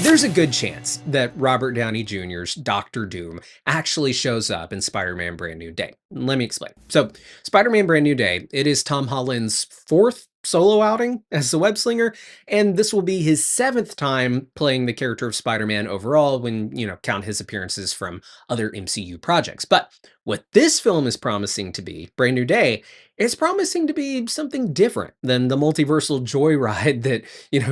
There's a good chance that Robert Downey Jr.'s Doctor Doom actually shows up in Spider-Man Brand New Day. Let me explain. So, Spider-Man Brand New Day, it is Tom Holland's fourth solo outing as the web slinger, and this will be his seventh time playing the character of Spider-Man overall when, count his appearances from other MCU projects. But what this film is promising to be, Brand New Day, it's promising to be something different than the multiversal joyride that,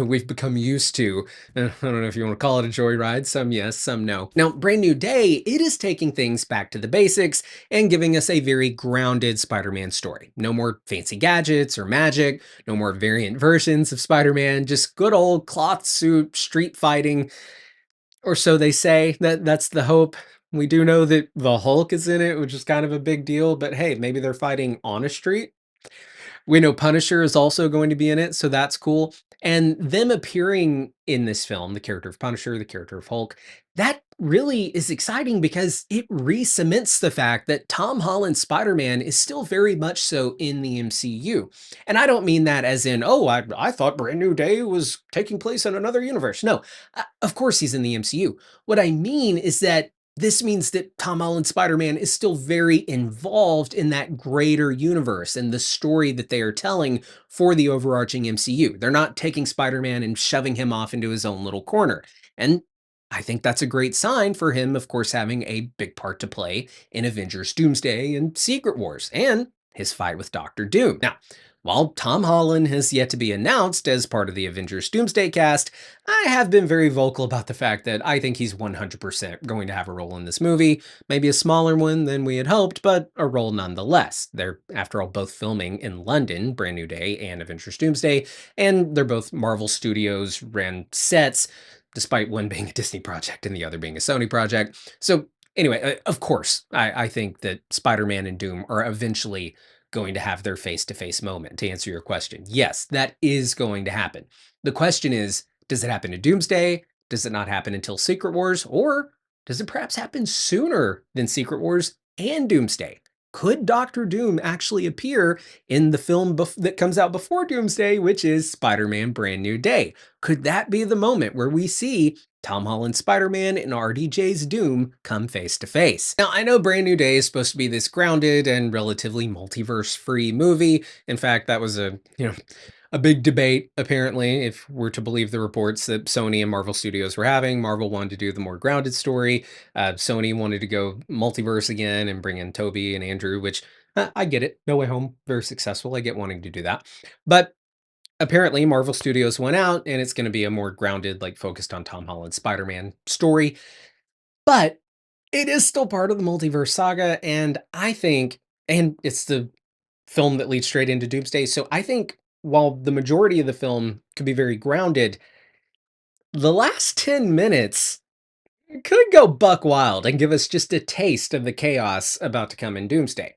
we've become used to. I don't know if you want to call it a joyride. Some yes, some no. Now, Brand New Day, it is taking things back to the basics and giving us a very grounded Spider-Man story. No more fancy gadgets or magic, no more variant versions of Spider-Man, just good old cloth suit street fighting, or so they say. That's the hope. We do know that the Hulk is in it, which is kind of a big deal, but hey, maybe they're fighting on a street. We know Punisher is also going to be in it, so that's cool. And them appearing in this film, the character of Punisher, the character of Hulk, that really is exciting because it re-cements the fact that Tom Holland's Spider-Man is still very much so in the MCU. And I don't mean that as in, oh, I thought Brand New Day was taking place in another universe. No, of course he's in the MCU. What I mean is that this means that Tom Holland's Spider-Man is still very involved in that greater universe and the story that they are telling for the overarching MCU. They're not taking Spider-Man and shoving him off into his own little corner. And I think that's a great sign for him, of course, having a big part to play in Avengers Doomsday and Secret Wars and his fight with Doctor Doom. Now, while Tom Holland has yet to be announced as part of the Avengers Doomsday cast, I have been very vocal about the fact that I think he's 100% going to have a role in this movie. Maybe a smaller one than we had hoped, but a role nonetheless. They're, after all, both filming in London, Brand New Day and Avengers Doomsday, and they're both Marvel Studios ran sets, despite one being a Disney project and the other being a Sony project. So anyway, of course, I think that Spider-Man and Doom are eventually going to have their face-to-face moment, to answer your question. Yes, that is going to happen. The question is, does it happen in Doomsday? Does it not happen until Secret Wars? Or does it perhaps happen sooner than Secret Wars and Doomsday? Could Doctor Doom actually appear in the film that comes out before Doomsday, which is Spider-Man Brand New Day? Could that be the moment where we see Tom Holland's Spider-Man and RDJ's Doom come face to face? Now, I know Brand New Day is supposed to be this grounded and relatively multiverse-free movie. In fact, that was a big debate, apparently, if we're to believe the reports that Sony and Marvel Studios were having. Marvel wanted to do the more grounded story. Sony wanted to go multiverse again and bring in Tobey and Andrew, which I get it. No Way Home, very successful. I get wanting to do that. But apparently, Marvel Studios went out and it's going to be a more grounded, like focused on Tom Holland's Spider-Man story. But it is still part of the multiverse saga. And I think, and it's the film that leads straight into Doomsday. So I think while the majority of the film could be very grounded, the last 10 minutes could go buck wild and give us just a taste of the chaos about to come in Doomsday.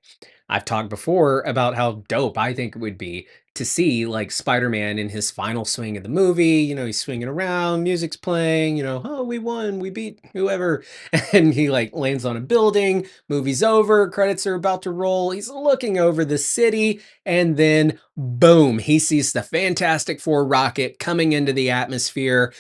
I've talked before about how dope I think it would be to see like Spider-Man in his final swing of the movie. He's swinging around, music's playing, oh, we won, we beat whoever. And he like lands on a building, movie's over, credits are about to roll. He's looking over the city, and then boom, he sees the Fantastic Four rocket coming into the atmosphere.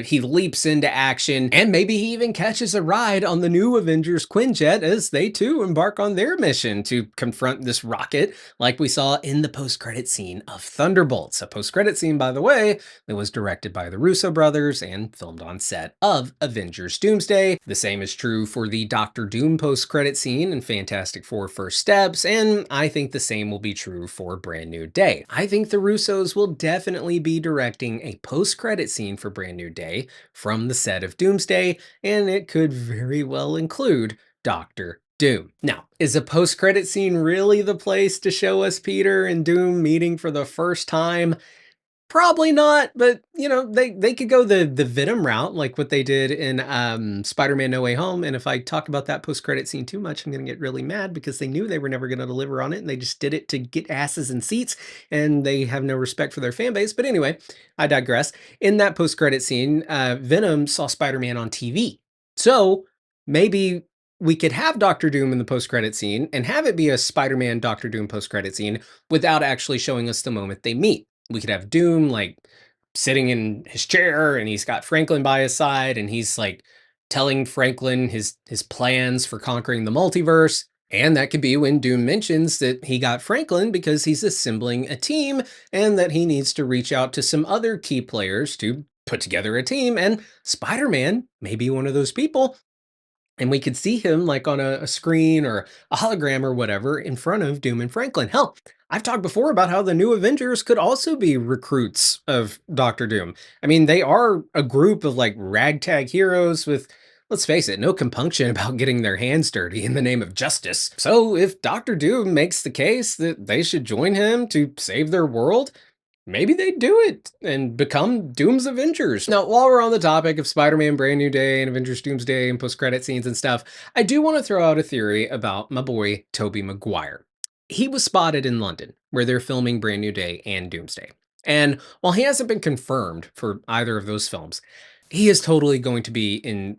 He leaps into action, and maybe he even catches a ride on the new Avengers Quinjet as they too embark on their mission to confront this rocket, like we saw in the post-credit scene of Thunderbolts. A post-credit scene, by the way, that was directed by the Russo brothers and filmed on set of Avengers Doomsday. The same is true for the Doctor Doom post-credit scene in Fantastic Four First Steps, and I think the same will be true for Brand New Day. I think the Russos will definitely be directing a post-credit scene for Brand New Day from the set of Doomsday, and it could very well include Doctor Doom. Now, is a post-credit scene really the place to show us Peter and Doom meeting for the first time? Probably not, but they could go the Venom route, like what they did in Spider-Man No Way Home. And if I talk about that post-credit scene too much, I'm gonna get really mad because they knew they were never gonna deliver on it, and they just did it to get asses in seats, and they have no respect for their fan base. But anyway, I digress. In that post-credit scene, Venom saw Spider-Man on TV. So maybe we could have Doctor Doom in the post-credit scene and have it be a Spider-Man Doctor Doom post-credit scene without actually showing us the moment they meet. We could have Doom like sitting in his chair and he's got Franklin by his side and he's like telling Franklin his plans for conquering the multiverse. And that could be when Doom mentions that he got Franklin because he's assembling a team and that he needs to reach out to some other key players to put together a team. And Spider-Man may be one of those people, and we could see him like on a screen or a hologram or whatever in front of Doom and Franklin. Hell, I've talked before about how the new Avengers could also be recruits of Doctor Doom. I mean, they are a group of like ragtag heroes with, let's face it, no compunction about getting their hands dirty in the name of justice. So if Doctor Doom makes the case that they should join him to save their world, maybe they do it and become Doom's Avengers. Now, while we're on the topic of Spider-Man Brand New Day and Avengers Doomsday and post-credit scenes and stuff, I do want to throw out a theory about my boy, Tobey Maguire. He was spotted in London, where they're filming Brand New Day and Doomsday. And while he hasn't been confirmed for either of those films, he is totally going to be in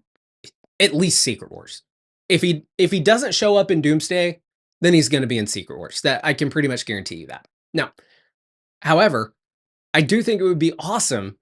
at least Secret Wars. If he doesn't show up in Doomsday, then he's going to be in Secret Wars. That I can pretty much guarantee you that. Now, however, I do think it would be awesome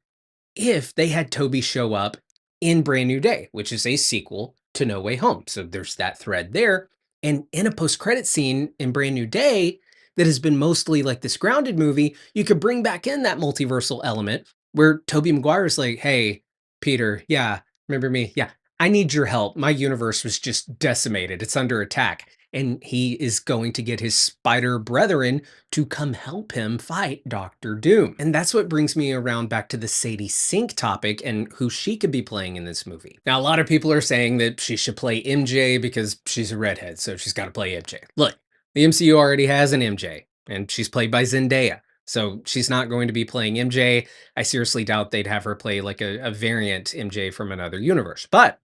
if they had Tobey show up in Brand New Day, which is a sequel to No Way Home. So there's that thread there. And in a post-credit scene in Brand New Day that has been mostly like this grounded movie, you could bring back in that multiversal element where Tobey Maguire's like, hey, Peter, yeah, remember me? Yeah, I need your help. My universe was just decimated. It's under attack. And he is going to get his spider brethren to come help him fight Doctor Doom. And that's what brings me around back to the Sadie Sink topic and who she could be playing in this movie. Now, a lot of people are saying that she should play MJ because she's a redhead, so she's got to play MJ. Look, the MCU already has an MJ, and she's played by Zendaya. So she's not going to be playing MJ. I seriously doubt they'd have her play like a variant MJ from another universe. But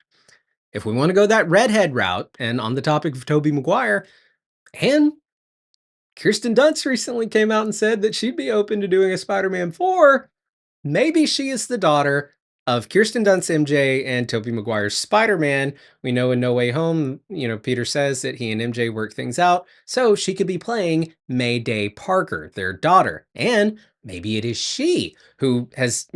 if we want to go that redhead route, and on the topic of Tobey Maguire, and Kirsten Dunst recently came out and said that she'd be open to doing a Spider-Man 4, maybe she is the daughter of Kirsten Dunst MJ and Tobey Maguire's Spider-Man. We know in No Way Home, Peter says that he and MJ work things out, so she could be playing Mayday Parker, their daughter. And maybe it is she who has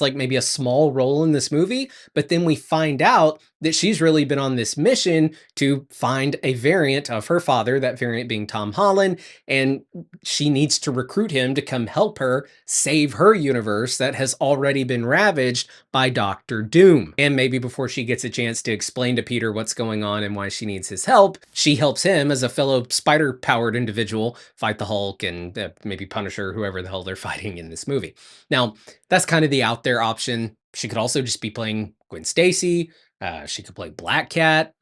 like maybe a small role in this movie, but then we find out that she's really been on this mission to find a variant of her father, that variant being Tom Holland, and she needs to recruit him to come help her save her universe that has already been ravaged by Doctor Doom. And maybe before she gets a chance to explain to Peter what's going on and why she needs his help, she helps him as a fellow spider-powered individual fight the Hulk and maybe Punisher, whoever the hell they're fighting in this movie. Now, that's kind of the out there option. She could also just be playing Gwen Stacy. She could play Black Cat.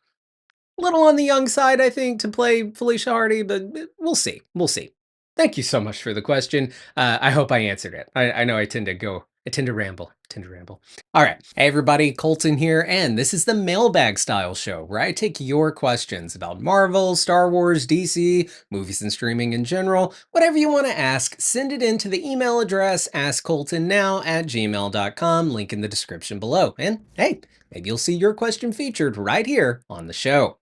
A little on the young side, I think, to play Felicia Hardy, but we'll see. We'll see. Thank you so much for the question. I hope I answered it. I know I tend to ramble. All right. Hey, everybody, Colton here, and this is the mailbag style show where I take your questions about Marvel, Star Wars, DC, movies and streaming in general. Whatever you want to ask, send it in to the email address AskColtonNow@gmail.com, link in the description below. And hey, maybe you'll see your question featured right here on the show.